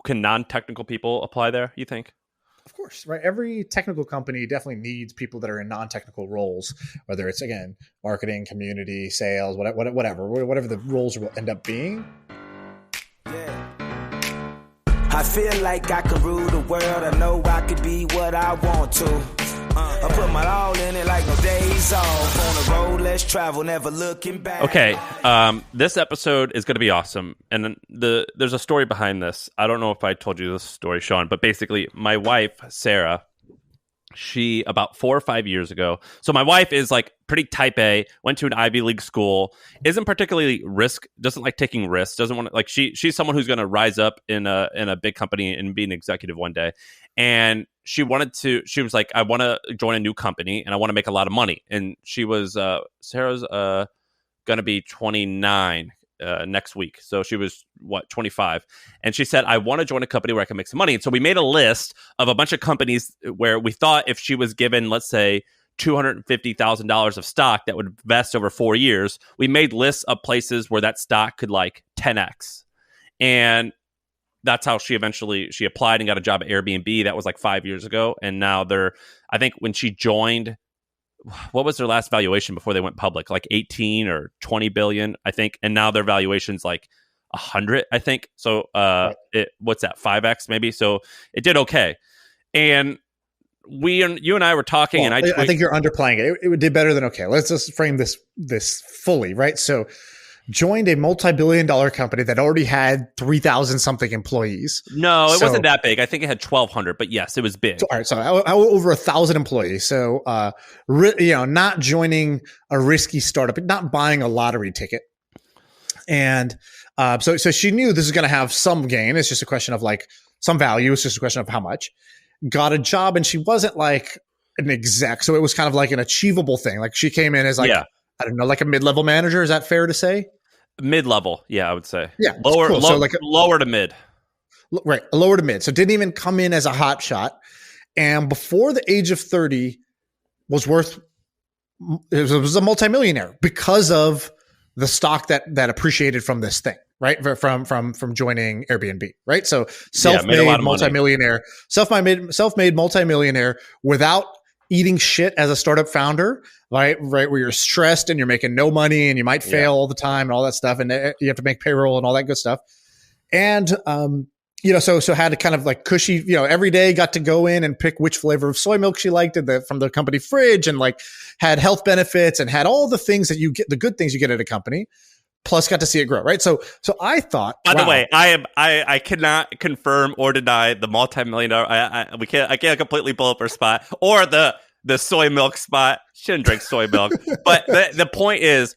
can non-technical people apply there, you think? Of course, right? Every technical company definitely needs people that are in non-technical roles, whether it's, again, marketing, community, sales, whatever the roles will end up being. I feel like I could rule the world. I know I could be what I want to. I put my all in it like no days off. On the road, let's travel, never looking back. Okay, this episode is going to be awesome. And there's a story behind this. I don't know if I told you this story, Shaan, but basically my wife, Sara, she about 4 or 5 years ago. So my wife is like pretty type A, went to an Ivy League school, isn't particularly doesn't like taking risks, doesn't want to, like, she's someone who's going to rise up in a big company and be an executive one day. And she was like, I want to join a new company and I want to make a lot of money. And Sarah's going to be 29 next week. So she was 25. And she said, I want to join a company where I can make some money. And so we made a list of a bunch of companies where we thought if she was given, let's say, $250,000 of stock that would vest over 4 years, we made lists of places where that stock could like 10x. And that's how she applied and got a job at Airbnb. That was like 5 years ago. And now I think when she joined, what was their last valuation before they went public? Like 18 or 20 billion, I think. And now their valuation's like 100, I think. So what's that, 5x maybe? So it did okay. And you and I were talking, and I think you're underplaying it. It did better than okay. Let's just frame this fully, right? So joined a multi-billion-dollar company that already had 3,000 something employees. No, it wasn't that big. I think it had 1,200, but yes, it was big. So, all right, so over 1,000 employees. So, not joining a risky startup, not buying a lottery ticket, and so she knew this is going to have some gain. It's just a question of like some value. It's just a question of how much. Got a job, and she wasn't like an exec, so it was kind of like an achievable thing. Like she came in as like, I don't know, like a mid-level manager. Is that fair to say? Mid-level, yeah, I would say. Yeah, lower, cool. So like lower to mid. Right, lower to mid. So didn't even come in as a hot shot, and before the age of 30, was a multimillionaire because of the stock that appreciated from this thing. Right, from joining Airbnb, right? So self-made multimillionaire, self-made multimillionaire without eating shit as a startup founder, right? Where you're stressed and you're making no money and you might fail all the time and all that stuff, and you have to make payroll and all that good stuff. And so had a kind of like cushy, every day got to go in and pick which flavor of soy milk she liked from the company fridge, and like had health benefits and had all the things that you get, the good things you get at a company. Plus got to see it grow, right? So I thought. By the way, I cannot confirm or deny the multi-million-dollar. I can't completely blow up her spot or the soy milk spot. Shouldn't drink soy milk. But the point is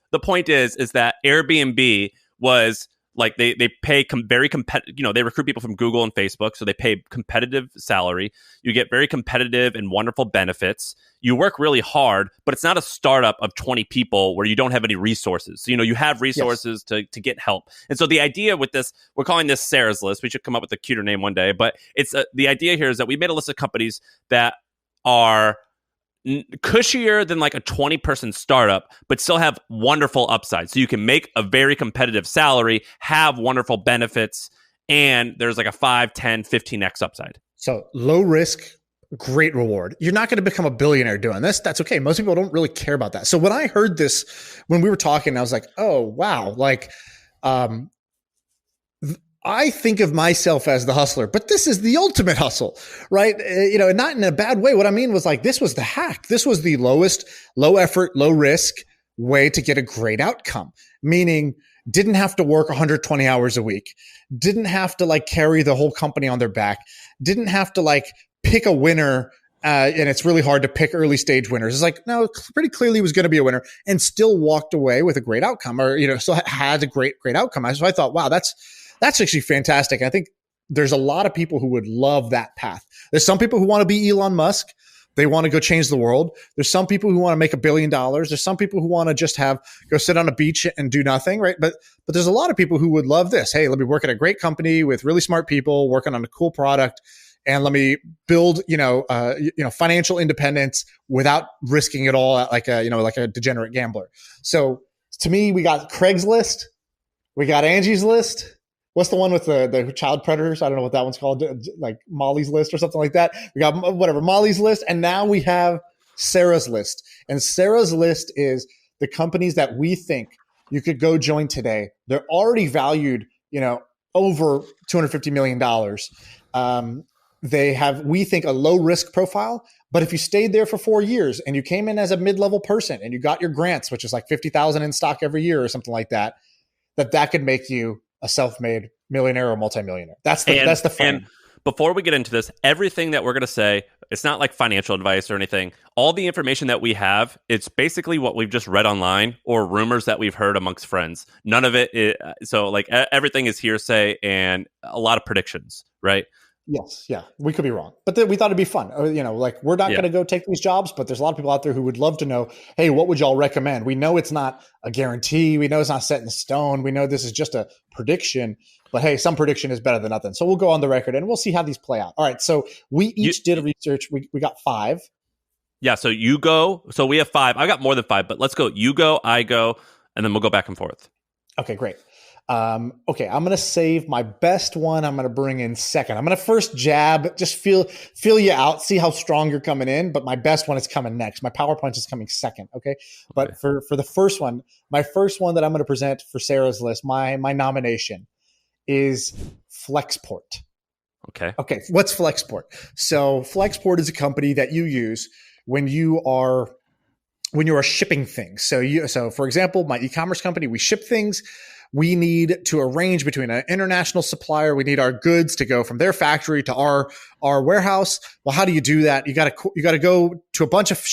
that Airbnb was like they pay very competitive. They recruit people from Google and Facebook, so they pay competitive salary. You get very competitive and wonderful benefits. You work really hard, but it's not a startup of 20 people where you don't have any resources. So, you have resources to get help. And so the idea with this, we're calling this Sarah's list. We should come up with a cuter name one day. But it's the idea here is that we made a list of companies that are cushier than like a 20-person startup, but still have wonderful upside. So you can make a very competitive salary, have wonderful benefits, and there's like a 5, 10, 15x upside. So low risk, great reward. You're not going to become a billionaire doing this. That's okay. Most people don't really care about that. So when I heard this, when we were talking, I was like, oh, wow. Like, I think of myself as the hustler, but this is the ultimate hustle, right? And not in a bad way. What I mean was like, this was the hack. This was the lowest, low effort, low risk way to get a great outcome, meaning didn't have to work 120 hours a week, didn't have to like carry the whole company on their back, didn't have to like pick a winner. And it's really hard to pick early stage winners. It's like, no, pretty clearly was going to be a winner and still walked away with a great outcome, or, still had a great outcome. So I thought, wow, that's actually fantastic. I think there's a lot of people who would love that path. There's some people who want to be Elon Musk. They want to go change the world. There's some people who want to make $1 billion. There's some people who want to just go sit on a beach and do nothing, right? But there's a lot of people who would love this. Hey, let me work at a great company with really smart people working on a cool product, and let me build, financial independence without risking it all like a degenerate gambler. So to me, we got Craig's list, we got Angie's list, what's the one with the child predators? I don't know what that one's called, like Molly's List or something like that. We got whatever Molly's List, and now we have Sara's List. And Sara's List is the companies that we think you could go join today. They're already valued, over $250 million. They have, we think, a low risk profile. But if you stayed there for 4 years and you came in as a mid-level person and you got your grants, which is like 50,000 in stock every year or something like that, that could make you a self-made millionaire or multimillionaire. That's the frame. And before we get into this, everything that we're going to say, it's not like financial advice or anything. All the information that we have, it's basically what we've just read online or rumors that we've heard amongst friends. None of it so like everything is hearsay and a lot of predictions, right? Yes, yeah, we could be wrong, but we thought it'd be fun. Like we're not going to go take these jobs, but there's a lot of people out there who would love to know, hey, what would y'all recommend? We know it's not a guarantee. We know it's not set in stone. We know this is just a prediction, but hey, some prediction is better than nothing. So we'll go on the record and we'll see how these play out. All right, so we each did a research. We got 5. Yeah, so you go. So we have 5. I got more than 5, but let's go. You go, I go, and then we'll go back and forth. Okay, great. Okay, I'm going to save my best one. I'm going to bring in second. I'm going to first jab, just feel you out, see how strong you're coming in. But my best one is coming next. My power punch is coming second. Okay. But for the first one, my first one that I'm going to present for Sara's List, my nomination is Flexport. Okay. What's Flexport? So Flexport is a company that you use when you are shipping things. So for example, my e-commerce company, we ship things. We need to arrange between an international supplier. We need our goods to go from their factory to our warehouse. Well, how do you do that? You got to go to a bunch of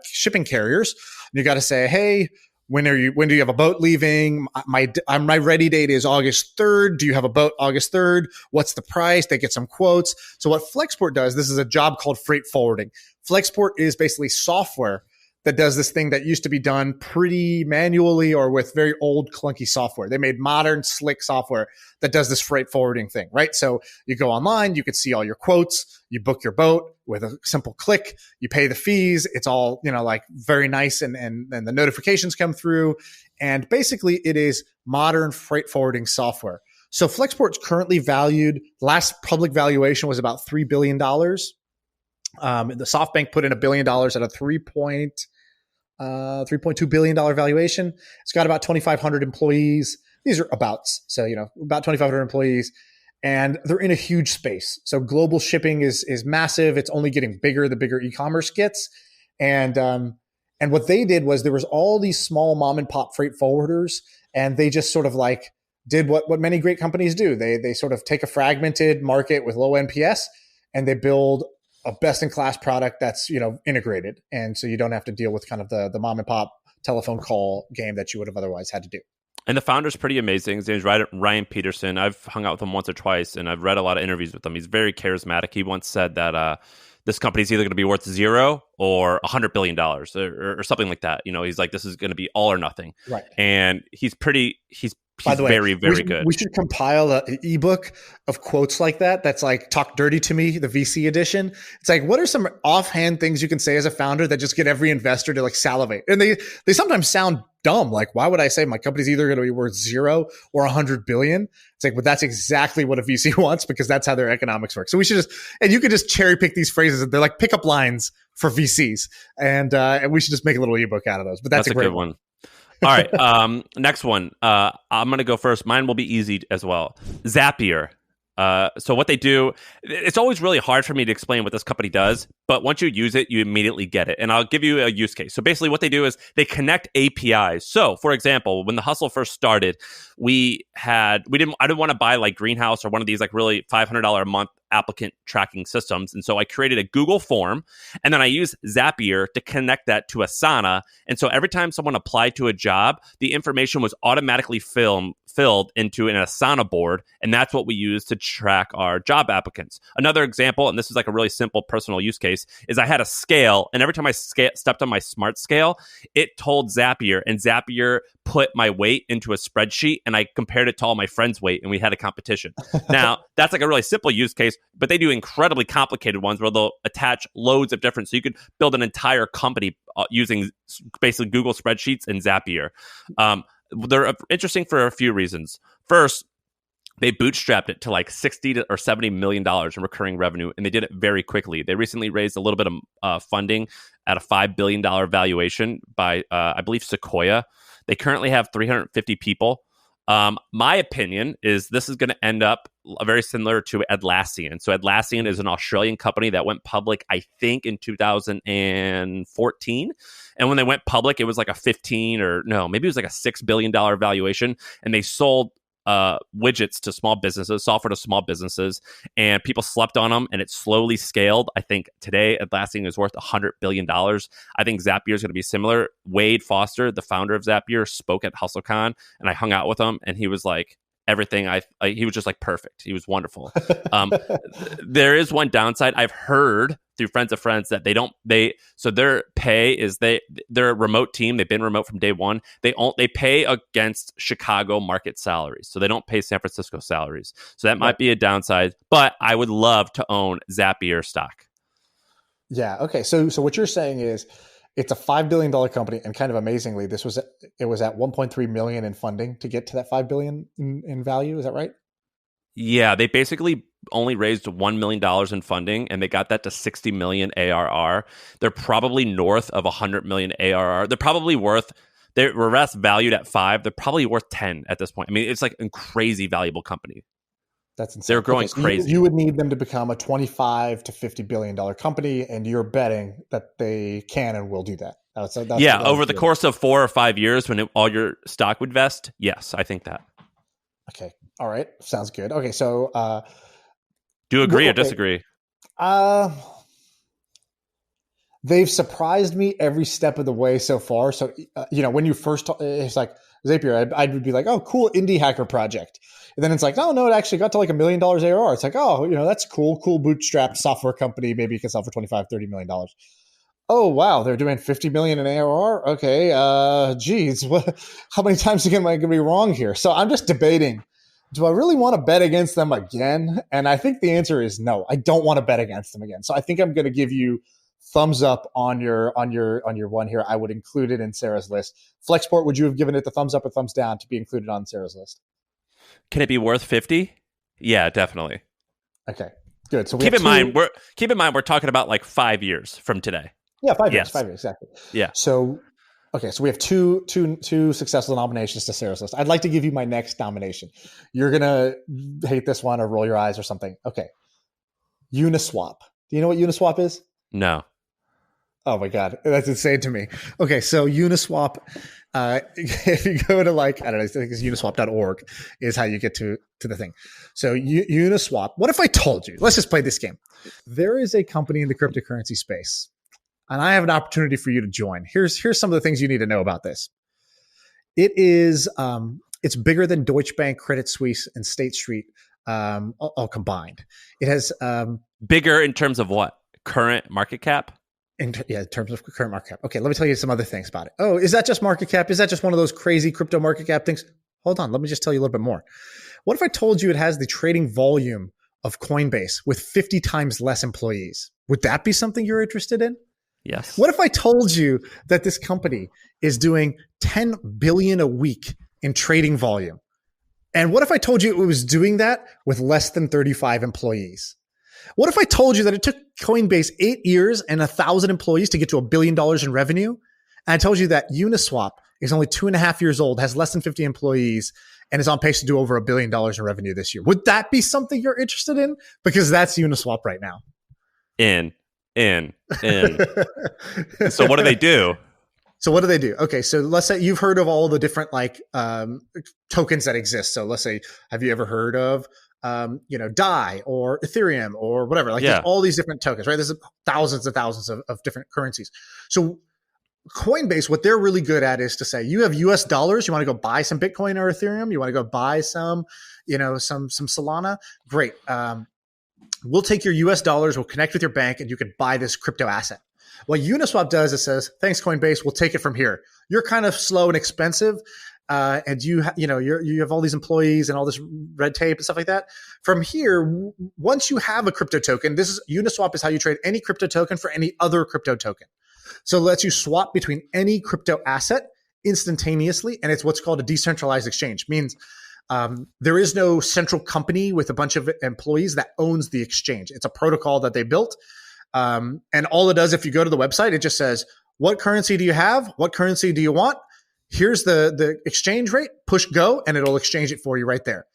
shipping carriers. And you got to say, hey, when do you have a boat leaving? My ready date is August 3rd. Do you have a boat August 3rd? What's the price? They get some quotes. So what Flexport does, this is a job called freight forwarding. Flexport is basically software that does this thing that used to be done pretty manually or with very old clunky software. They made modern, slick software that does this freight forwarding thing, right? So you go online, you can see all your quotes, you book your boat with a simple click, you pay the fees. It's all, like very nice. And the notifications come through. And basically it is modern freight forwarding software. So Flexport's currently valued, last public valuation was about $3 billion. The SoftBank put in $1 billion at a $3.2 billion valuation. It's got about 2,500 employees. These are abouts. So, about 2,500 employees, and they're in a huge space. So global shipping is massive. It's only getting bigger the bigger e-commerce gets. And what they did was there was all these small mom and pop freight forwarders, and they just sort of like did what many great companies do. They sort of take a fragmented market with low NPS and they build a best-in-class product that's, integrated. And so you don't have to deal with kind of the mom and pop telephone call game that you would have otherwise had to do. And the founder's pretty amazing. His name's Ryan Peterson. I've hung out with him once or twice, and I've read a lot of interviews with him. He's very charismatic. He once said that this company's either going to be worth $0 or $100 billion or something like that. He's like, this is going to be all or nothing. Right. And he's by the way, very, very good. We should compile an ebook of quotes like that. That's like Talk Dirty to Me, the VC edition. It's like, what are some offhand things you can say as a founder that just get every investor to like salivate? And they sometimes sound dumb. Like, why would I say my company's either going to be worth $0 or $100 billion? It's like, but that's exactly what a VC wants because that's how their economics work. So we should and you could just cherry pick these phrases. They're like pickup lines for VCs. And we should just make a little ebook out of those. But that's a great good one. All right. Next one. I'm going to go first. Mine will be easy as well. Zapier. So what they do, it's always really hard for me to explain what this company does, but once you use it, you immediately get it. And I'll give you a use case. So basically what they do is they connect APIs. So for example, when the hustle first started, I didn't want to buy like Greenhouse or one of these like really $500 a month applicant tracking systems. And so I created a Google form, and then I used Zapier to connect that to Asana. And so every time someone applied to a job, the information was automatically filled into an Asana board, and that's what we use to track our job applicants. Another example, and this is like a really simple personal use case, is I had a scale, and every time I stepped on my smart scale, it told Zapier, and Zapier put my weight into a spreadsheet, and I compared it to all my friends' weight, and we had a competition. Now, that's like a really simple use case, but they do incredibly complicated ones where they'll attach loads of different, so you could build an entire company using basically Google spreadsheets and Zapier. They're interesting for a few reasons. First, They bootstrapped it to like or $70 million in recurring revenue, and they did it very quickly. They recently raised a little bit of funding at a $5 billion valuation by, I believe, Sequoia. They currently have 350 people. My opinion is this is going to end up very similar to Atlassian. So Atlassian is an Australian company that went public, I think, in 2014. And when they went public, it was like maybe it was like a $6 billion valuation. And they sold widgets to small businesses, software to small businesses, and people slept on them, and it slowly scaled. I think today Atlassian is worth $100 billion. I think Zapier is going to be similar. Wade Foster, the founder of Zapier, spoke at HustleCon, and I hung out with him, and he was like, everything he was just like perfect. He was wonderful. There is one downside. I've heard through friends of friends that so their pay is they're a remote team. They've been remote from day one. They pay against Chicago market salaries. So they don't pay San Francisco salaries. So that might be a downside, but I would love to own Zapier stock. Yeah. Okay. So what you're saying is it's a $5 billion company, and kind of amazingly, it was at 1.3 million in funding to get to that 5 billion in value. Is that right? Yeah, they basically only raised $1 million in funding, and they got that to 60 million ARR. They're probably north of 100 million ARR. They were less valued at 5. They're probably worth 10 at this point. I mean, it's like a crazy valuable company. That's insane. They're growing crazy. You would need them to become a $25 to $50 billion company, and you're betting that they can and will do that. That's over the course of 4 or 5 years when all your stock would vest. Yes, I think that. Okay. All right. Sounds good. Okay. So do you agree or disagree? They've surprised me every step of the way so far. So, when you first, it's like Zapier, I would be like, oh, cool indie hacker project. And then it's like, oh, no, it actually got to like $1 million ARR. It's like, oh, that's cool bootstrapped software company. Maybe you can sell for $25, $30 million. Oh, wow. They're doing 50 million in ARR. Okay. Geez, how many times again am I going to be wrong here? So I'm just debating. Do I really want to bet against them again? And I think the answer is no. I don't want to bet against them again. So I think I'm going to give you thumbs up on your one here. I would include it in Sarah's list. Flexport, would you have given it the thumbs up or thumbs down to be included on Sarah's list? Can it be worth 50? Yeah, definitely. Okay, good. So keep in mind we're talking about like 5 years from today. Yeah, 5 years. 5 years, exactly. Yeah. So okay, so we have two successful nominations to Sarah's list. I'd like to give you my next nomination. You're gonna hate this one or roll your eyes or something. Okay, Uniswap. Do you know what Uniswap is? No. Oh my God, that's insane to me. Okay, so Uniswap, if you go to I don't know, I think it's uniswap.org is how you get to the thing. So Uniswap, what if I told you, let's just play this game. There is a company in the cryptocurrency space, and I have an opportunity for you to join. Here's some of the things you need to know about this. It is, it's bigger than Deutsche Bank, Credit Suisse, and State Street all combined. It has... bigger in terms of what? Current market cap? In terms of current market cap. Okay, let me tell you some other things about it. Oh, is that just market cap? Is that just one of those crazy crypto market cap things? Hold on, let me just tell you a little bit more. What if I told you it has the trading volume of Coinbase with 50 times less employees? Would that be something you're interested in? Yes. What if I told you that this company is doing 10 billion a week in trading volume? And what if I told you it was doing that with less than 35 employees? What if I told you that it took Coinbase 8 years and 1,000 employees to get to $1 billion in revenue? And I told you that Uniswap is only 2.5 years old, has less than 50 employees, and is on pace to do over $1 billion in revenue this year. Would that be something you're interested in? Because that's Uniswap right now. In. So what do they do? Okay, so let's say you've heard of all the different tokens that exist. So let's say, have you ever heard of DAI or Ethereum or whatever? There's all these different tokens, right? There's thousands and thousands of different currencies. So Coinbase, what they're really good at is to say, you have US dollars, you want to go buy some Bitcoin or Ethereum, you want to go buy some Solana, great. We'll take your US dollars, we'll connect with your bank, and you can buy this crypto asset. What Uniswap does is says, thanks Coinbase, we'll take it from here. You're kind of slow and expensive, and you have all these employees and all this red tape and stuff like that. From here, once you have a crypto token, Uniswap is how you trade any crypto token for any other crypto token. So it lets you swap between any crypto asset instantaneously, and it's what's called a decentralized exchange. Means There is no central company with a bunch of employees that owns the exchange. It's a protocol that they built. And all it does, if you go to the website, it just says, what currency do you have? What currency do you want? Here's the exchange rate, push go, and it'll exchange it for you right there.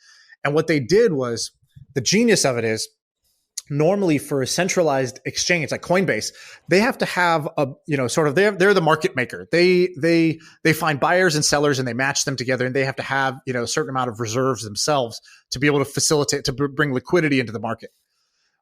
And what they did was, the genius of it is, normally for a centralized exchange like Coinbase, they have to have a, sort of, they're the market maker. They find buyers and sellers and they match them together, and they have to have, a certain amount of reserves themselves to be able to facilitate, to bring liquidity into the market.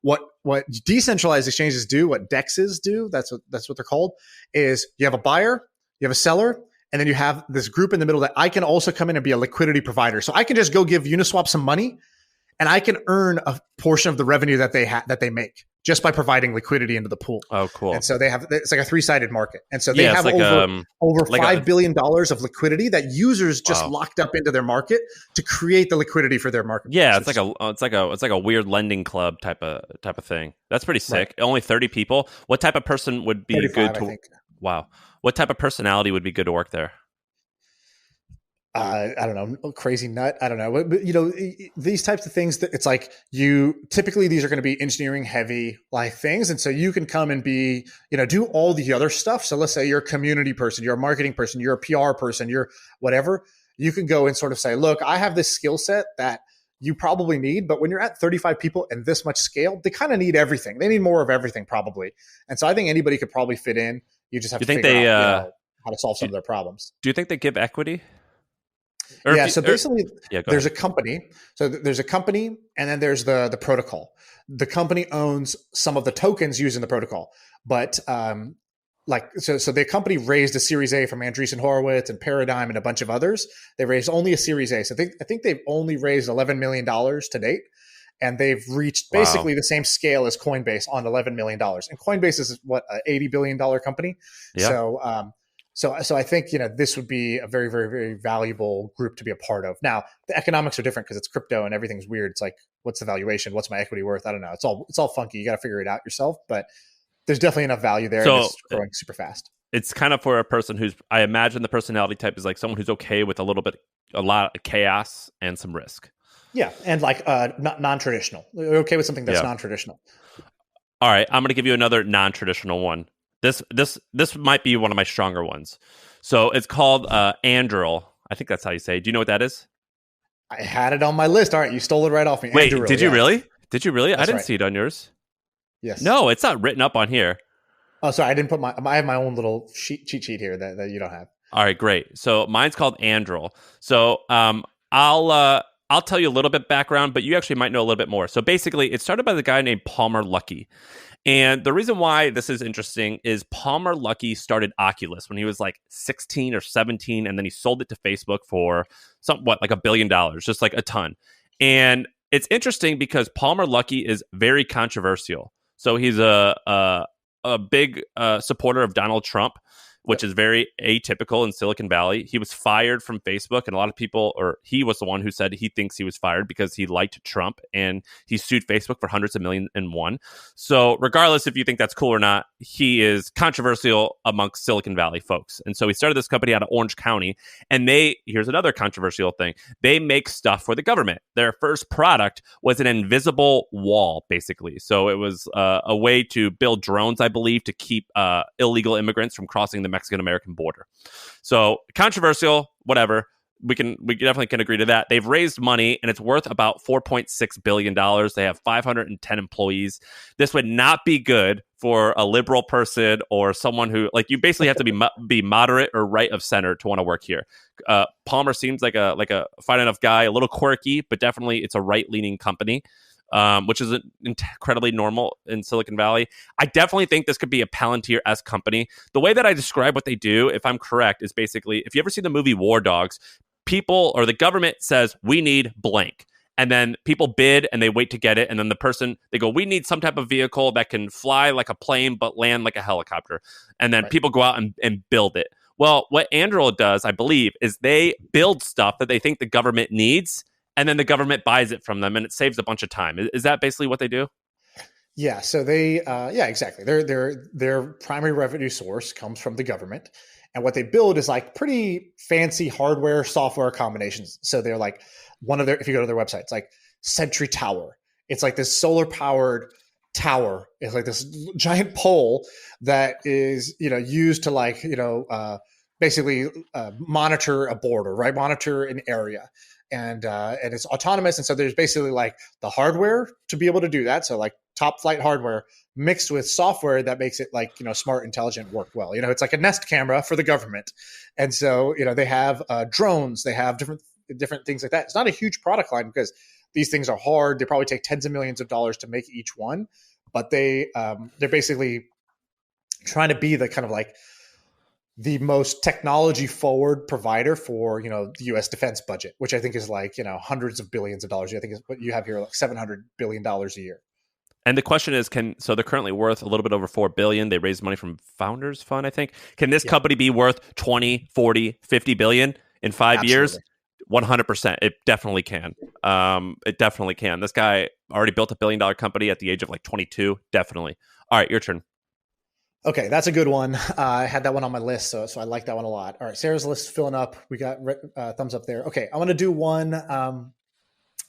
What decentralized exchanges do, what DEXs do, that's what they're called, is you have a buyer, you have a seller, and then you have this group in the middle that I can also come in and be a liquidity provider. So I can just go give Uniswap some money, and I can earn a portion of the revenue that they make just by providing liquidity into the pool. Oh, cool. And so it's like a three-sided market. And so they have over $5 billion of liquidity that users just locked up into their market to create the liquidity for their market. Yeah, it's like a weird lending club type of thing. That's pretty sick. Right. Only 30 people. What type of person would be good to? Wow. What type of personality would be good to work there? I don't know, crazy nut. I don't know. But these types of things, it's like typically these are going to be engineering heavy like things. And so you can come and be, do all the other stuff. So let's say you're a community person, you're a marketing person, you're a PR person, you're whatever. You can go and sort of say, look, I have this skill set that you probably need, but when you're at 35 people and this much scale, they kind of need everything. They need more of everything probably. And so I think anybody could probably fit in. You just have to figure out how to solve some of their problems. Do you think they give equity? Basically, there's a company. So there's a company, and then there's the protocol. The company owns some of the tokens used in the protocol, but so the company raised a Series A from Andreessen Horowitz and Paradigm and a bunch of others. They raised only a Series A. So I think they've only raised $11 million to date, and they've reached basically the same scale as Coinbase on $11 million. And Coinbase is what, an $80 billion company. Yeah. So I think, this would be a very, very, very valuable group to be a part of. Now, the economics are different because it's crypto and everything's weird. It's like, what's the valuation? What's my equity worth? I don't know. It's all funky. You got to figure it out yourself, but there's definitely enough value there. So, and it's growing super fast. It's kind of for a person I imagine the personality type is like someone who's okay with a lot of chaos and some risk. Yeah. And like non-traditional. They're okay with something that's non-traditional. All right. I'm going to give you another non-traditional one. This might be one of my stronger ones. So it's called Anduril. I think that's how you say it. Do you know what that is? I had it on my list. All right, you stole it right off me. Wait, Anduril, did you really? Did you really? That's I didn't see it on yours. Yes. No, it's not written up on here. Oh, sorry. I didn't put I have my own little cheat sheet here that you don't have. All right, great. So mine's called Anduril. So I'll tell you a little bit background, but you actually might know a little bit more. So basically, it started by the guy named Palmer Luckey. And the reason why this is interesting is Palmer Luckey started Oculus when he was like 16 or 17, and then he sold it to Facebook for like $1 billion, just like a ton. And it's interesting because Palmer Luckey is very controversial. So he's a big supporter of Donald Trump, which is very atypical in Silicon Valley. He was fired from Facebook, and a lot of people, or he was the one who said he thinks he was fired because he liked Trump, and he sued Facebook for hundreds of millions and won. So regardless if you think that's cool or not, he is controversial amongst Silicon Valley folks. And so he started this company out of Orange County, and here's another controversial thing. They make stuff for the government. Their first product was an invisible wall, basically. So it was a way to build drones, I believe, to keep illegal immigrants from crossing the Mexican-American border. So controversial, whatever. We definitely can agree to that. They've raised money, and it's worth about $4.6 billion. They have 510 employees. This would not be good for a liberal person or someone who, like, you basically have to be moderate or right of center to want to work here. Palmer seems like a fine enough guy, a little quirky, but definitely it's a right-leaning company. Which is incredibly normal in Silicon Valley. I definitely think this could be a Palantir-esque company. The way that I describe what they do, if I'm correct, is basically, if you ever see the movie War Dogs, people or the government says, we need blank. And then people bid and they wait to get it. And then they go, we need some type of vehicle that can fly like a plane but land like a helicopter. And then people go out and build it. Well, what Anduril does, I believe, is they build stuff that they think the government needs, and then the government buys it from them, and it saves a bunch of time. Is that basically what they do? Yeah. So they, exactly. Their primary revenue source comes from the government, And what they build is like pretty fancy hardware, software combinations. So they're like if you go to their website, it's like Sentry Tower. It's like this solar powered tower. It's like this giant pole that is, used to basically monitor a border, right? Monitor an area. And it's autonomous. And so there's basically like the hardware to be able to do that. So like top flight hardware mixed with software that makes it like, smart, intelligent, work well. It's like a Nest camera for the government. And so, they have drones, they have different things like that. It's not a huge product line because these things are hard. They probably take tens of millions of dollars to make each one, but they're basically trying to be the kind of like the most technology forward provider for, the US defense budget, which I think is like, hundreds of billions of dollars. I think is what you have here, like $700 billion a year. And the question is, so they're currently worth a little bit over $4 billion. They raised money from Founders Fund, I think. Can this company be worth 20, 40, 50 billion in 5 years? 100%. It definitely can. It definitely can. This guy already built $1 billion company at the age of like 22. Definitely. All right, your turn. Okay, that's a good one. I had that one on my list, so I like that one a lot. All right, Sarah's list is filling up. We got thumbs up there. Okay, I'm going to do one. I'm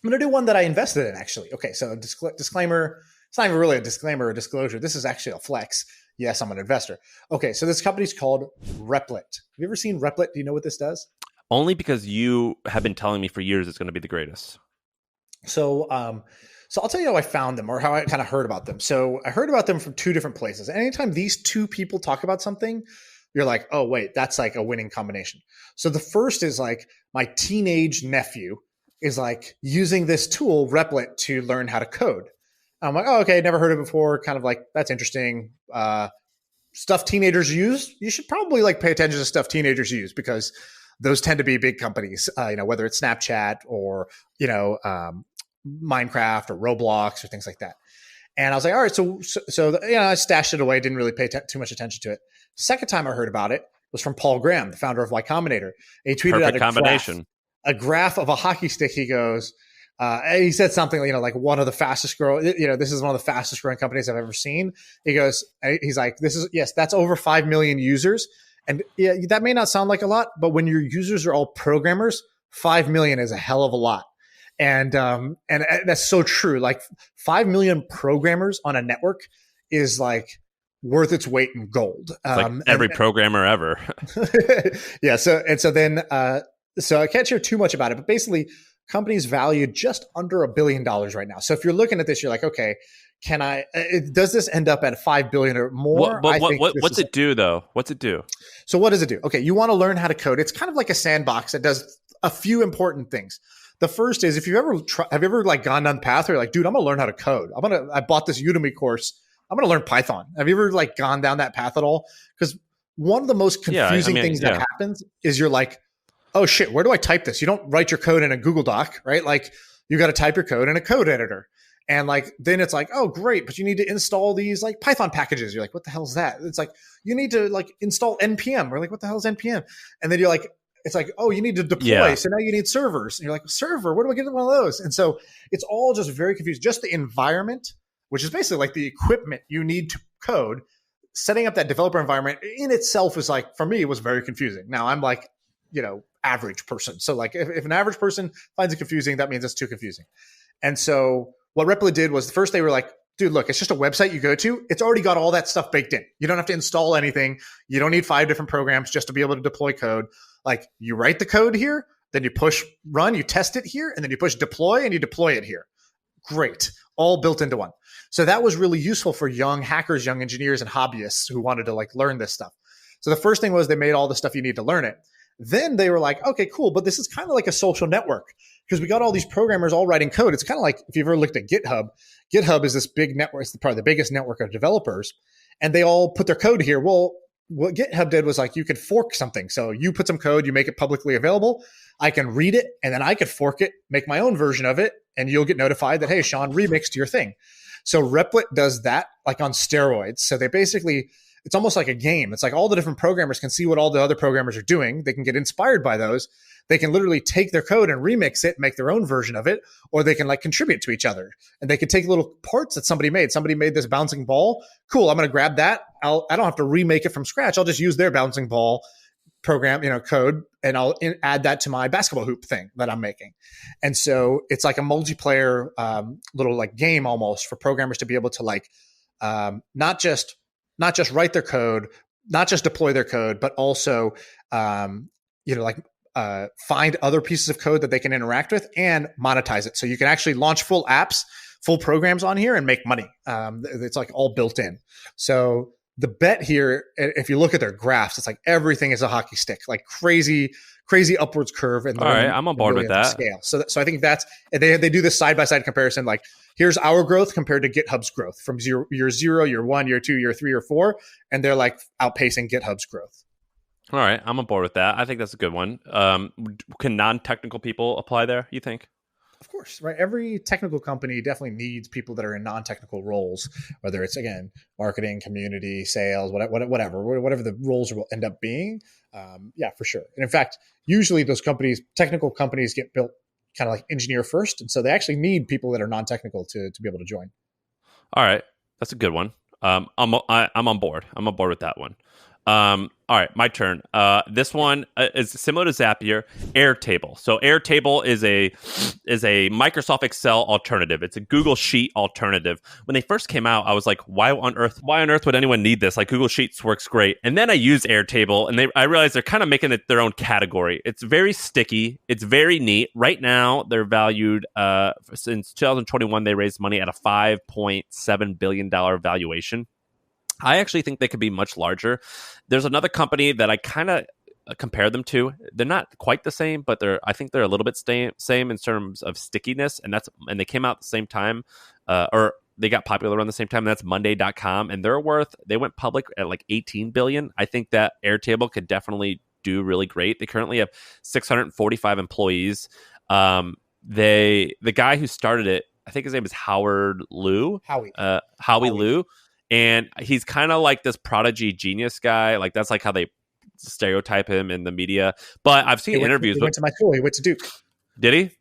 going to do one that I invested in, actually. Okay, so disclaimer. It's not even really a disclaimer or disclosure. This is actually a flex. Yes, I'm an investor. Okay, so this company's called Replit. Have you ever seen Replit? Do you know what this does? Only because you have been telling me for years it's going to be the greatest. So I'll tell you how I found them or how I kind of heard about them. So I heard about them from two different places. Anytime these two people talk about something, you're like, oh, wait, that's like a winning combination. So the first is like my teenage nephew is like using this tool, Replit, to learn how to code. I'm like, oh, okay, never heard of it before. Kind of like, that's interesting. Stuff teenagers use. You should probably like pay attention to stuff teenagers use because those tend to be big companies, whether it's Snapchat or, Minecraft or Roblox or things like that. And I was like, all right, so I stashed it away. Didn't really pay too much attention to it. Second time I heard about it was from Paul Graham, the founder of Y Combinator. He tweeted out a graph of a hockey stick. He goes, he said something, like one of the fastest growing, this is one of the fastest growing companies I've ever seen. He's like, that's over 5 million users. And yeah, that may not sound like a lot, but when your users are all programmers, 5 million is a hell of a lot. And that's so true. Like 5 million programmers on a network is like worth its weight in gold. Like every programmer ever. Yeah. So I can't share too much about it, but basically companies valued just under $1 billion right now. So if you're looking at this, you're like, okay, does this end up at 5 billion or more? What's it do though? What's it do? So what does it do? Okay. You want to learn how to code. It's kind of like a sandbox that does a few important things. The first is if you have you ever like gone down the path where you're like, dude, I'm going to learn how to code. I bought this Udemy course. I'm going to learn Python. Have you ever like gone down that path at all? Because one of the most confusing things that happens is you're like, oh shit, where do I type this? You don't write your code in a Google Doc, right? Like you got to type your code in a code editor. And like, then it's like, oh great, but you need to install these like Python packages. You're like, what the hell is that? It's like, you need to like install NPM. We're like, what the hell is NPM? And then you're like, it's like, oh, you need to deploy. Yeah. So now you need servers. And you're like, server, where do I get one of those? And so it's all just very confused. Just the environment, which is basically like the equipment you need to code, setting up that developer environment in itself is like, for me, it was very confusing. Now I'm like, average person. So like if an average person finds it confusing, that means it's too confusing. And so what Replit did was first they were like, dude, look, it's just a website you go to. It's already got all that stuff baked in. You don't have to install anything. You don't need 5 different programs just to be able to deploy code. Like you write the code here, then you push run, you test it here, and then you push deploy and you deploy it here. Great. All built into one. So that was really useful for young hackers, young engineers, and hobbyists who wanted to like learn this stuff. So the first thing was they made all the stuff you need to learn it. Then they were like, okay, cool, but this is kind of like a social network because we got all these programmers all writing code. It's kind of like if you've ever looked at GitHub. GitHub is this big network. It's probably the biggest network of developers, and they all put their code here. Well, what GitHub did was like you could fork something. So you put some code, you make it publicly available. I can read it, and then I could fork it, make my own version of it, and you'll get notified that, hey, Shaan remixed your thing. So Replit does that like on steroids. So they basically, it's almost like a game. It's like all the different programmers can see what all the other programmers are doing. They can get inspired by those. They can literally take their code and remix it, make their own version of it, or they can like contribute to each other. And they can take little parts that somebody made. Somebody made this bouncing ball. Cool. I'm going to grab that. I don't have to remake it from scratch. I'll just use their bouncing ball, program, code, and I'll add that to my basketball hoop thing that I'm making. And so it's like a multiplayer little like game almost for programmers to be able to like not just write their code, not just deploy their code, but also find other pieces of code that they can interact with and monetize it. So you can actually launch full apps, full programs on here and make money. It's like all built in. So the bet here, if you look at their graphs, it's like everything is a hockey stick, like crazy upwards curve. And all right, I'm on board with that scale. So I think that's, they do this side-by-side comparison. Like here's our growth compared to GitHub's growth from year 0, year 1, year 2, year 3, or 4. And they're like outpacing GitHub's growth. All right, I'm on board with that. I think that's a good one. Can non-technical people apply there, you think? Of course, right? Every technical company definitely needs people that are in non-technical roles, whether it's, again, marketing, community, sales, whatever the roles will end up being. Yeah, for sure. And in fact, usually those technical companies get built kind of like engineer first. And so they actually need people that are non-technical to be able to join. All right, that's a good one. I'm on board. I'm on board with that one. All right, my turn. This one is similar to Zapier, Airtable. So Airtable is a Microsoft Excel alternative. It's a Google Sheet alternative. When they first came out, I was like, why on earth would anyone need this? Like Google Sheets works great. And then I used Airtable and I realized they're kind of making it their own category. It's very sticky. It's very neat. Right now, they're valued, since 2021, they raised money at a $5.7 billion valuation. I actually think they could be much larger. There's another company that I kind of compare them to. They're not quite the same, but I think they're a little bit same in terms of stickiness. And they came out at the same time, or they got popular around the same time. And that's Monday.com, and they went public at like 18 billion. I think that Airtable could definitely do really great. They currently have 645 employees. The guy who started it, I think his name is Howie Liu. And he's kind of like this prodigy genius guy. Like that's like how they stereotype him in the media. But I've seen interviews. He went to my school. He went to Duke. Did he?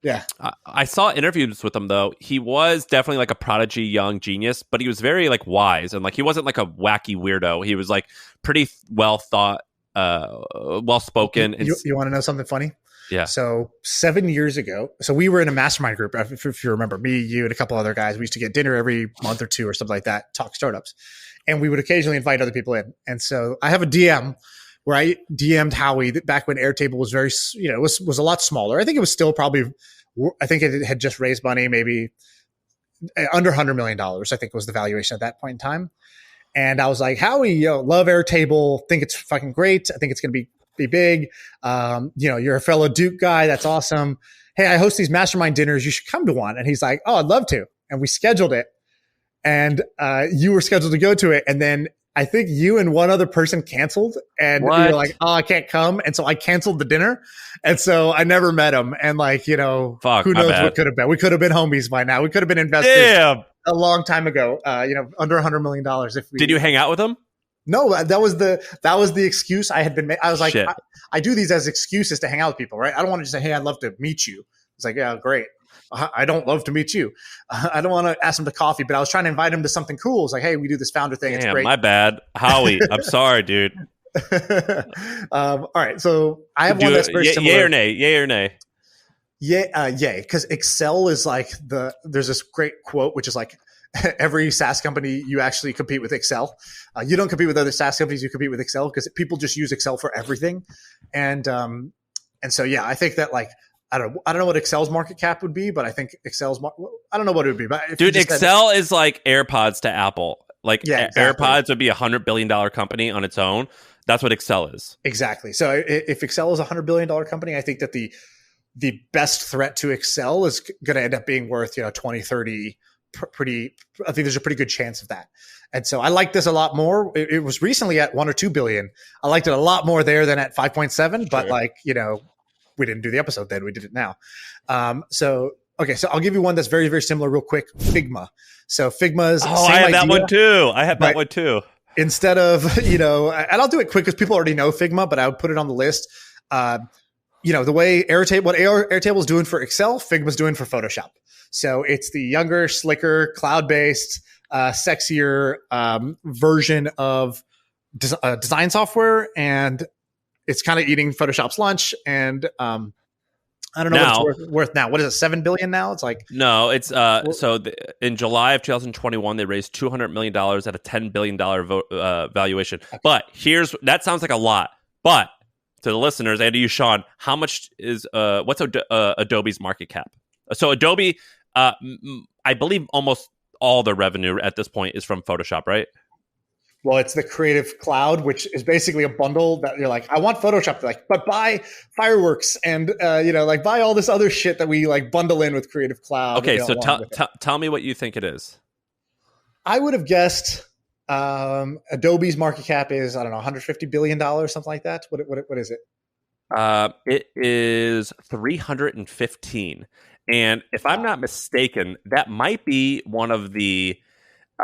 Yeah. I saw interviews with him though. He was definitely like a prodigy young genius, but he was very like wise and like he wasn't like a wacky weirdo. He was like pretty well thought, well spoken. You want to know something funny? Yeah. So 7 years ago, we were in a mastermind group. If you remember, me, you, and a couple other guys, we used to get dinner every month or two or something like that, talk startups. And we would occasionally invite other people in. And so I have a DM where I DM'd Howie back when Airtable was very, it was a lot smaller. I think it was still I think it had just raised money, maybe under $100 million, I think was the valuation at that point in time. And I was like, Howie, love Airtable, think it's fucking great. I think it's going to be big. You're a fellow Duke guy. That's awesome. Hey, I host these mastermind dinners. You should come to one. And he's like, oh, I'd love to. And we scheduled it. And you were scheduled to go to it. And then I think you and one other person canceled. And we were like, oh, I can't come. And so I canceled the dinner. And so I never met him. And like, who knows what could have been. We could have been homies by now. We could have been investors a long time ago, under $100 million. Did you hang out with him? No, that was the excuse I had been made. I was like, I do these as excuses to hang out with people, right? I don't want to just say, hey, I'd love to meet you. It's like, yeah, great. I don't love to meet you. I don't want to ask him to coffee, but I was trying to invite him to something cool. It's like, hey, we do this founder thing. It's great. My bad. Howie, I'm sorry, dude. All right. So I have one that's very similar. Yay or nay? Yay or nay? Yay. Because Excel is like there's this great quote, which is like, every SaaS company, you actually compete with Excel. You don't compete with other SaaS companies. You compete with Excel because people just use Excel for everything. And so, yeah, I think that like, I don't know what Excel's market cap would be, but I think I don't know what it would be. But dude, Excel is like AirPods to Apple. Like exactly. AirPods would be $100 billion company on its own. That's what Excel is. Exactly. So if Excel is a $100 billion company, I think that the best threat to Excel is going to end up being worth, 20, 30, I think there's a pretty good chance of that. And so I like this a lot more. It was recently at 1 or 2 billion. I liked it a lot more there than at 5.7, but we didn't do the episode then, we did it now. So I'll give you one that's very, very similar real quick. Figma. So Figma's I have that one too. I have that one too. Instead of, and I'll do it quick because people already know Figma, but I would put it on the list. The way Airtable is doing for Excel, Figma's doing for Photoshop. So it's the younger, slicker, cloud-based, sexier version of design software. And it's kind of eating Photoshop's lunch. And I don't know Now, what it's worth now. What is it? 7 billion now? It's like no, it's in July of 2021 they raised $200 million at a $10 billion valuation. Okay. But that sounds like a lot. But to the listeners and to you, Shaan, how much is what's Adobe's market cap? So Adobe, I believe almost all the revenue at this point is from Photoshop, right? Well, it's the Creative Cloud, which is basically a bundle that you're like, I want Photoshop. They're like, but buy Fireworks and like buy all this other shit that we like bundle in with Creative Cloud. Okay, so tell me what you think it is. I would have guessed Adobe's market cap is, I don't know, $150 billion, something like that. What is it? It is 315. And if I'm not mistaken, that might be one of the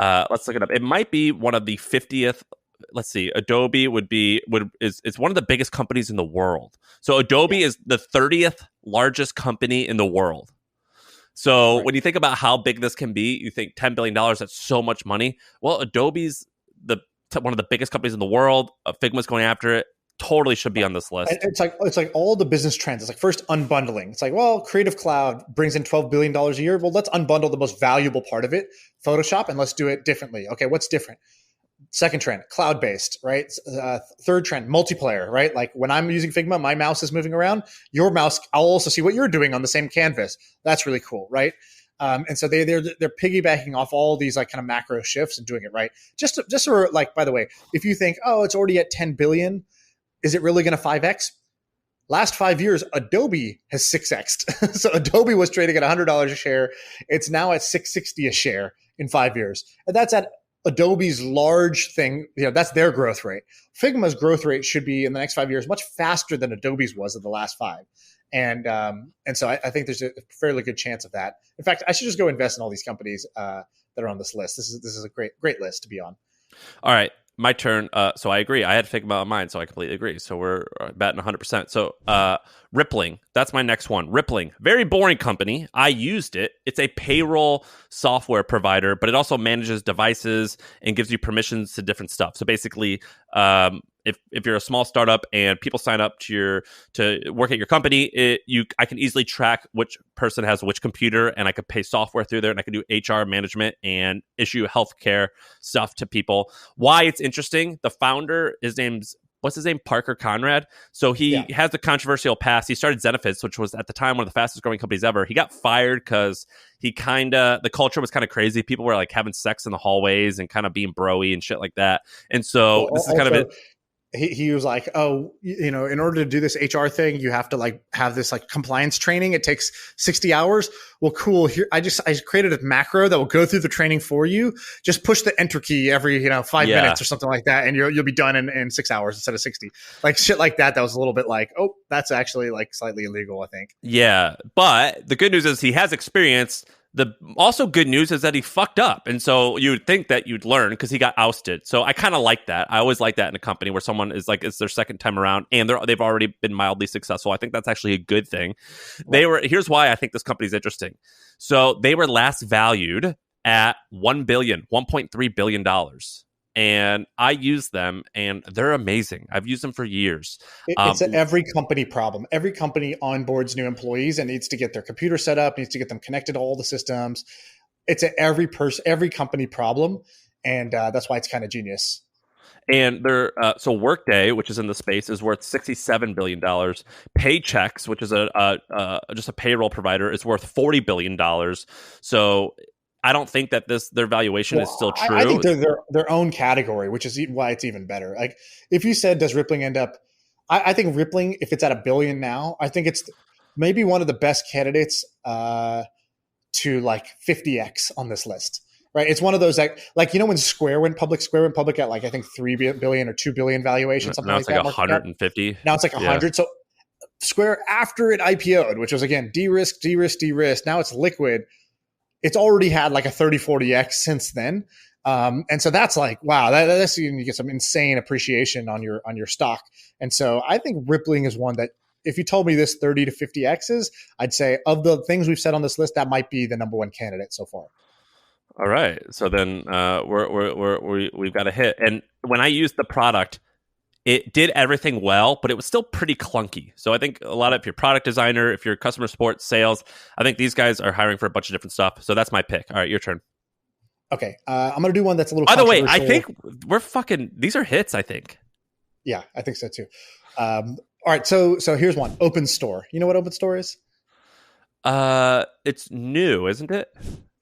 let's look it up. It might be one of the 50th. Let's see. Adobe is one of the biggest companies in the world. So Adobe is the 30th largest company in the world. So when you think about how big this can be, you think $10 billion, that's so much money. Well, Adobe's one of the biggest companies in the world. Figma's going after it. Totally should be on this list. It's like all the business trends. It's like first unbundling. It's like, well, Creative Cloud brings in $12 billion a year. Well, let's unbundle the most valuable part of it, Photoshop, and let's do it differently. Okay, what's different? Second trend, cloud-based, right? Third trend, multiplayer, right? Like when I'm using Figma, my mouse is moving around. Your mouse, I'll also see what you're doing on the same canvas. That's really cool, right? And so they're piggybacking off all these like kind of macro shifts and doing it right. Just so like, by the way, if you think, oh, it's already at 10 billion, is it really going to 5x? Last 5 years, Adobe has 6x'd. So Adobe was trading at $100 a share. It's now at $660 a share in 5 years. And that's at Adobe's large thing. That's their growth rate. Figma's growth rate should be in the next 5 years much faster than Adobe's was in the last 5. And so I think there's a fairly good chance of that. In fact, I should just go invest in all these companies that are on this list. This is a great list to be on. All right. My turn. So I agree. I had Figma on mine, so I completely agree. So we're batting 100%. So Rippling, that's my next one. Rippling, very boring company. I used it. It's a payroll software provider, but it also manages devices and gives you permissions to different stuff. So basically, if you're a small startup and people sign up to work at your company, I can easily track which person has which computer, and I could pay software through there, and I can do HR management and issue healthcare stuff to people. Why it's interesting? The founder, what's his name? Parker Conrad. So he has the controversial past. He started Zenefits, which was at the time one of the fastest growing companies ever. He got fired because the culture was kind of crazy. People were like having sex in the hallways and kind of being broy and shit like that. And so this is kind of it. He was like, oh, in order to do this HR thing, you have to like have this like compliance training. It takes 60 hours. Well, cool. Here, I created a macro that will go through the training for you. Just push the enter key every 5 minutes or something like that, and you'll be done in 6 hours instead of 60. Like shit like that. That was a little bit like, oh, that's actually like slightly illegal, I think. Yeah, but the good news is he has experience. The also good news is that he fucked up. And so you would think that you'd learn because he got ousted. So I kind of like that. I always like that in a company where someone is like, it's their second time around and they've already been mildly successful. I think that's actually a good thing. Here's why I think this company is interesting. So they were last valued at $1.3 billion. And I use them, and they're amazing. I've used them for years. It's every company problem. Every company onboards new employees and needs to get their computer set up, needs to get them connected to all the systems. It's every company problem, and that's why it's kind of genius. And they're so Workday, which is in the space, is worth $67 billion. Paychex, which is just a payroll provider, is worth $40 billion. So I don't think that their valuation is still true. I think they're their own category, which is why it's even better. Like if you said, does Rippling end up? I think Rippling, if it's at $1 billion now, I think it's maybe one of the best candidates to like 50x on this list. Right? It's one of those like when Square went public at like I think $3 billion or $2 billion valuation, something like that. Now it's like 150. Now it's like 100. So Square, after it IPO'd, which was again de-risk. Now it's liquid. It's already had like a 30, 40x since then. And so that's like, wow, that's you get some insane appreciation on your stock. And so I think Rippling is one that if you told me this 30 to 50x's, I'd say of the things we've said on this list, that might be the number one candidate so far. All right. So then we've got a hit. And when I use the product, it did everything well, but it was still pretty clunky. So I think a lot of, if you're product designer, if you're customer support, sales, I think these guys are hiring for a bunch of different stuff. So that's my pick. All right, your turn. Okay, I'm going to do one that's a little By the way, controversial. I think we're fucking, these are hits, I think. Yeah, I think so too. All right, so here's one. OpenStore. You know what OpenStore is? It's new, isn't it?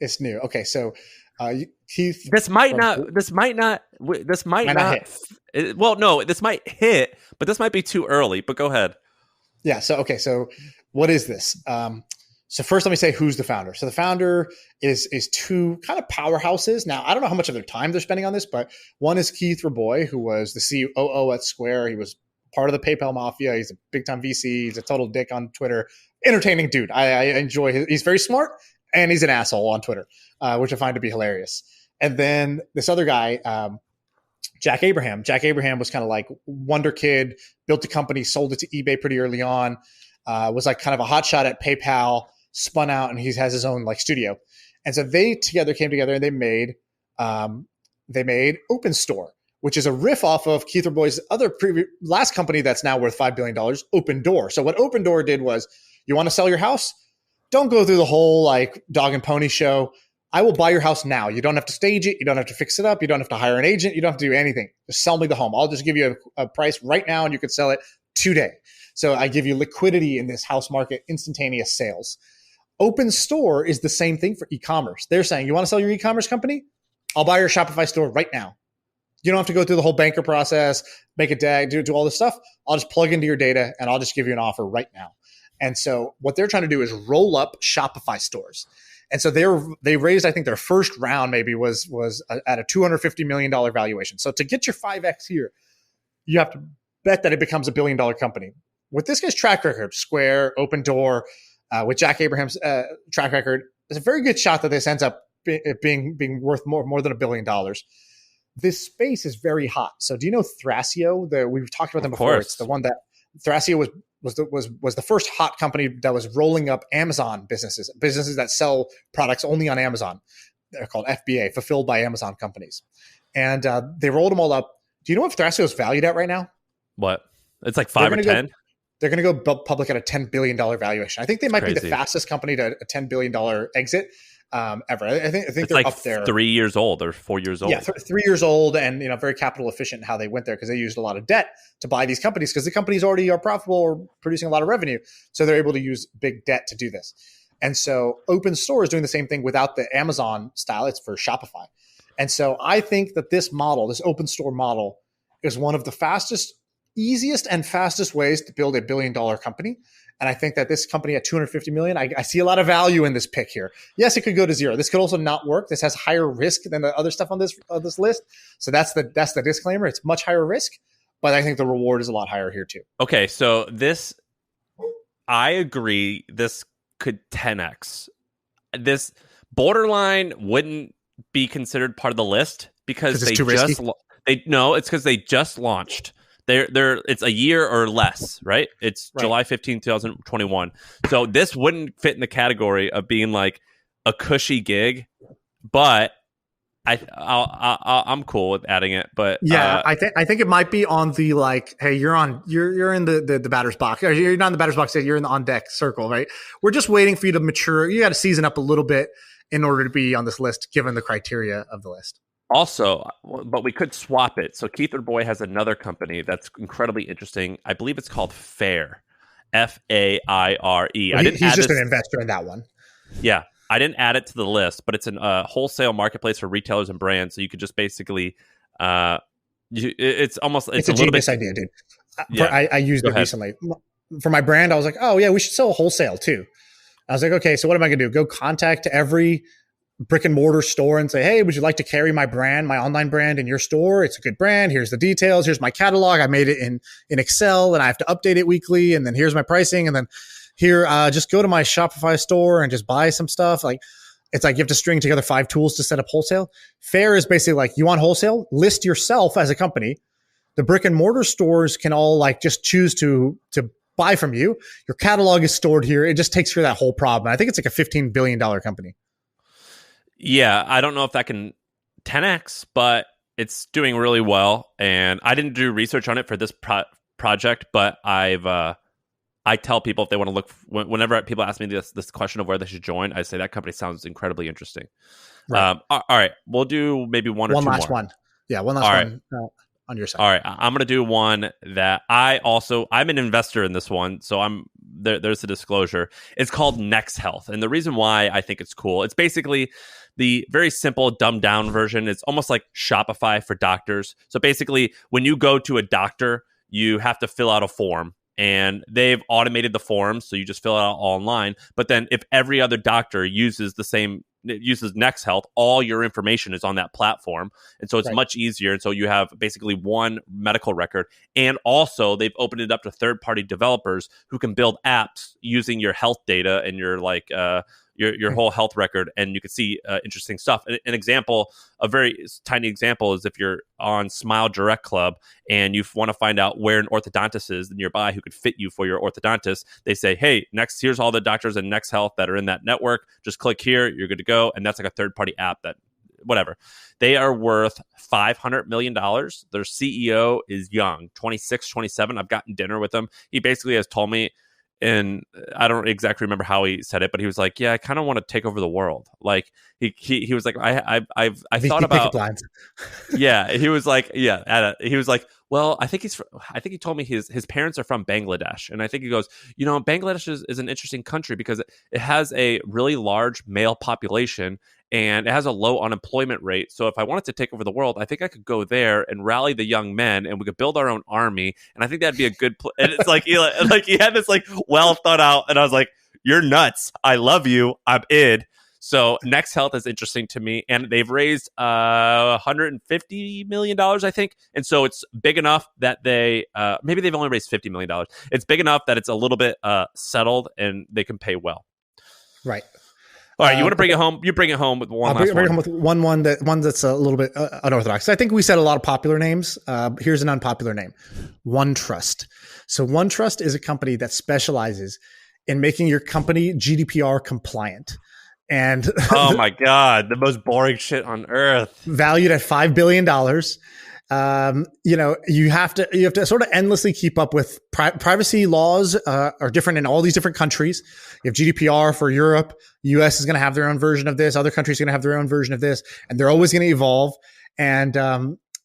It's new. Okay, so Keith, this might not hit. Well, no, this might hit, but this might be too early. But go ahead. Yeah. So what is this? So first, let me say who's the founder. So the founder is two kind of powerhouses. Now, I don't know how much of their time they're spending on this, but one is Keith Rabois, who was the COO at Square. He was part of the PayPal mafia. He's a big time VC. He's a total dick on Twitter. Entertaining dude. I enjoy he's very smart, and he's an asshole on Twitter, which I find to be hilarious. And then this other guy, Jack Abraham. Jack Abraham was kind of like wonder kid, built a company, sold it to eBay pretty early on, was like kind of a hotshot at PayPal, spun out, and he has his own like studio. And so they came together and they made OpenStore, which is a riff off of Keith Rabois' other last company that's now worth $5 billion, OpenDoor. So what OpenDoor did was, you want to sell your house? Don't go through the whole like dog and pony show. I will buy your house now. You don't have to stage it. You don't have to fix it up. You don't have to hire an agent. You don't have to do anything. Just sell me the home. I'll just give you a price right now and you can sell it today. So I give you liquidity in this house market, instantaneous sales. OpenStore is the same thing for e-commerce. They're saying, you want to sell your e-commerce company? I'll buy your Shopify store right now. You don't have to go through the whole banker process, make a DAG, do all this stuff. I'll just plug into your data and I'll just give you an offer right now. And so what they're trying to do is roll up Shopify stores. And so they raised, I think their first round maybe was at a $250 million valuation. So to get your 5X here, you have to bet that it becomes $1 billion company. With this guy's track record, Square, OpenDoor, with Jack Abraham's track record, it's a very good shot that this ends up being worth more than $1 billion. This space is very hot. So do you know Thrasio? We've talked about them before. It's the one that Thrasio was the first hot company that was rolling up Amazon businesses that sell products only on Amazon. They're called FBA, fulfilled by Amazon companies. And they rolled them all up. Do you know what Thrasio is valued at right now? What? It's like 5 or 10? They're going to go public at a $10 billion valuation. I think they might be the fastest company to a $10 billion exit ever. I think it's they're like up there. 3 years old or 4 years old. Yeah, 3 years old, and very capital efficient in how they went there because they used a lot of debt to buy these companies because the companies already are profitable or producing a lot of revenue. So they're able to use big debt to do this. And so OpenStore is doing the same thing without the Amazon style. It's for Shopify. And so I think that this model, this OpenStore model, is one of the easiest and fastest ways to build $1 billion company. And I think that this company at $250 million, I see a lot of value in this pick here. Yes, it could go to zero. This could also not work. This has higher risk than the other stuff on this list. So that's the disclaimer. It's much higher risk, but I think the reward is a lot higher here too. Okay, so I agree. This could 10x. This borderline wouldn't be considered part of the list because it's because they just launched. It's a year or less, right? It's right. July 15, 2021. So this wouldn't fit in the category of being like a cushy gig, but I'm cool with adding it. But yeah, I think it might be on the like, hey, you're in the batter's box. Or you're not in the batter's box, you're in the on deck circle, right? We're just waiting for you to mature. You got to season up a little bit in order to be on this list, given the criteria of the list. Also, but we could swap it. So Keith Rabois has another company that's incredibly interesting. I believe it's called Faire, Faire. Well, he's just an investor in that one. Yeah, I didn't add it to the list, but it's a wholesale marketplace for retailers and brands. So you could just basically, it's a genius idea, dude. I used it recently for my brand. I was like, oh yeah, we should sell wholesale too. I was like, okay, so what am I going to do? Go contact every brick and mortar store and say, hey, would you like to carry my brand, my online brand in your store? It's a good brand. Here's the details. Here's my catalog. I made it in Excel and I have to update it weekly. And then here's my pricing. And then here, just go to my Shopify store and just buy some stuff. Like it's like you have to string together 5 tools to set up wholesale. Faire is basically like, you want wholesale? List yourself as a company. The brick and mortar stores can all like just choose to buy from you. Your catalog is stored here. It just takes care of that whole problem. I think it's like a $15 billion company. Yeah, I don't know if that can 10x, but it's doing really well, and I didn't do research on it for this project, but I tell people if they want to look, whenever people ask me this question of where they should join, I say that company sounds incredibly interesting. Right. All right, we'll do maybe one or two more. One last one. Yeah, one last one on your side. All right, I'm going to do one that I'm an investor in this one, so there's the disclosure. It's called NexHealth, and the reason why I think it's cool, it's basically the very simple, dumbed down version. It's almost like Shopify for doctors. So basically, when you go to a doctor, you have to fill out a form. And they've automated the forms, so you just fill it out all online. But then if every other doctor uses NexHealth, all your information is on that platform. And so it's much easier. And so you have basically one medical record. And also they've opened it up to third-party developers who can build apps using your health data and your your whole health record, and you can see interesting stuff. An example, a very tiny example, is if you're on Smile Direct Club and you want to find out where an orthodontist is nearby who could fit you for your orthodontist, they say, hey, here's all the doctors in NexHealth that are in that network. Just click here, you're good to go. And that's like a third-party app that, whatever. They are worth $500 million. Their CEO is young, 26, 27. I've gotten dinner with him. He basically has told me, and I don't exactly remember how he said it, but he was like, "Yeah, I kind of want to take over the world." Like he was like, "I thought about." Yeah, he was like, "Yeah." He was like, "Well, I think he told me his parents are from Bangladesh, and I think he goes, Bangladesh is an interesting country because it has a really large male population." And it has a low unemployment rate. So if I wanted to take over the world, I think I could go there and rally the young men, and we could build our own army. And I think that'd be a good. And it's like, he had this like well thought out. And I was like, "You're nuts! I love you. I'm in." So NexHealth is interesting to me, and they've raised $150 million, I think. And so it's big enough that they maybe they've only raised $50 million. It's big enough that it's a little bit settled, and they can pay well. Right. All right, you want to bring it home? You bring it home with one. I'll bring it home with one that's a little bit unorthodox. I think we said a lot of popular names. Here's an unpopular name: OneTrust. So OneTrust is a company that specializes in making your company GDPR compliant. And oh my God, the most boring shit on earth. Valued at $5 billion. You have to sort of endlessly keep up with privacy laws are different in all these different countries. You have GDPR for Europe. US is going to have their own version of this. Other countries are going to have their own version of this, and they're always going to evolve. And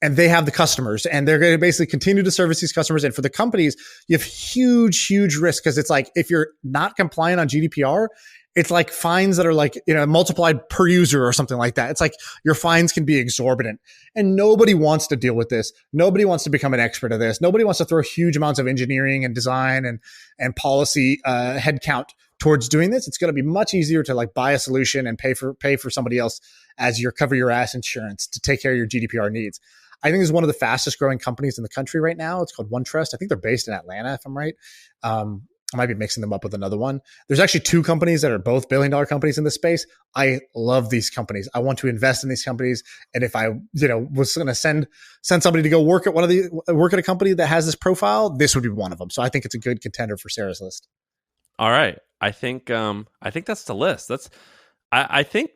they have the customers, and they're going to basically continue to service these customers. And for the companies, you have huge risk, because it's like, if you're not compliant on GDPR, it's like fines that are like, multiplied per user or something like that. It's like your fines can be exorbitant, and nobody wants to deal with this. Nobody wants to become an expert of this. Nobody wants to throw huge amounts of engineering and design and policy headcount towards doing this. It's going to be much easier to like buy a solution and pay for somebody else as your cover your ass insurance to take care of your GDPR needs. I think it's one of the fastest growing companies in the country right now. It's called OneTrust. I think they're based in Atlanta, if I'm right. I might be mixing them up with another one. There's actually two companies that are both billion-dollar companies in this space. I love these companies. I want to invest in these companies. And if I, was going to send somebody to go work at a company that has this profile, this would be one of them. So I think it's a good contender for Sarah's list. All right. I think that's the list. I think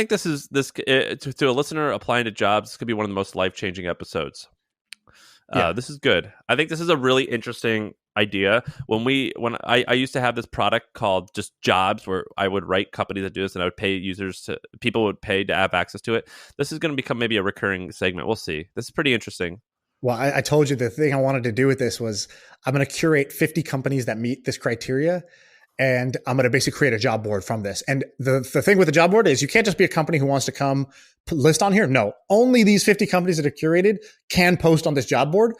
this is to a listener applying to jobs. This could be one of the most life-changing episodes. This is good. I think this is a really interesting idea. When I used to have this product called just Jobs, where I would write companies that do this, and I would pay people would pay to have access to it. This is going to become maybe a recurring segment. We'll see. This is pretty interesting. Well, I told you the thing I wanted to do with this was I'm going to curate 50 companies that meet this criteria, and I'm going to basically create a job board from this. And the thing with the job board is you can't just be a company who wants to come list on here. No, only these 50 companies that are curated can post on this job board.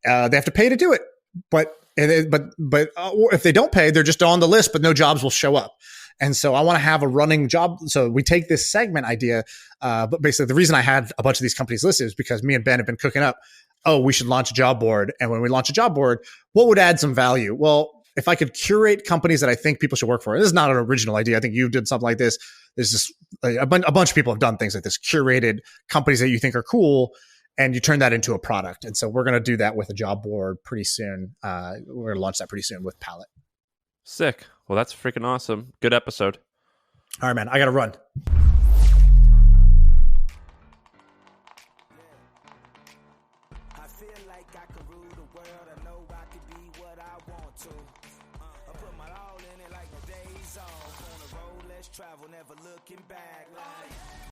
They have to pay to do it. But if they don't pay, they're just on the list, but no jobs will show up. And so I want to have a running job. So we take this segment idea, but basically the reason I had a bunch of these companies listed is because me and Ben have been cooking up, we should launch a job board. And when we launch a job board, what would add some value? Well, if I could curate companies that I think people should work for, this is not an original idea. I think you did something like this. There's just a bunch of people have done things like this, curated companies that you think are cool, and you turn that into a product. And so we're going to do that with a job board pretty soon. We're going to launch that pretty soon with Palette. Sick. Well, that's freaking awesome. Good episode. All right, man. I got to run.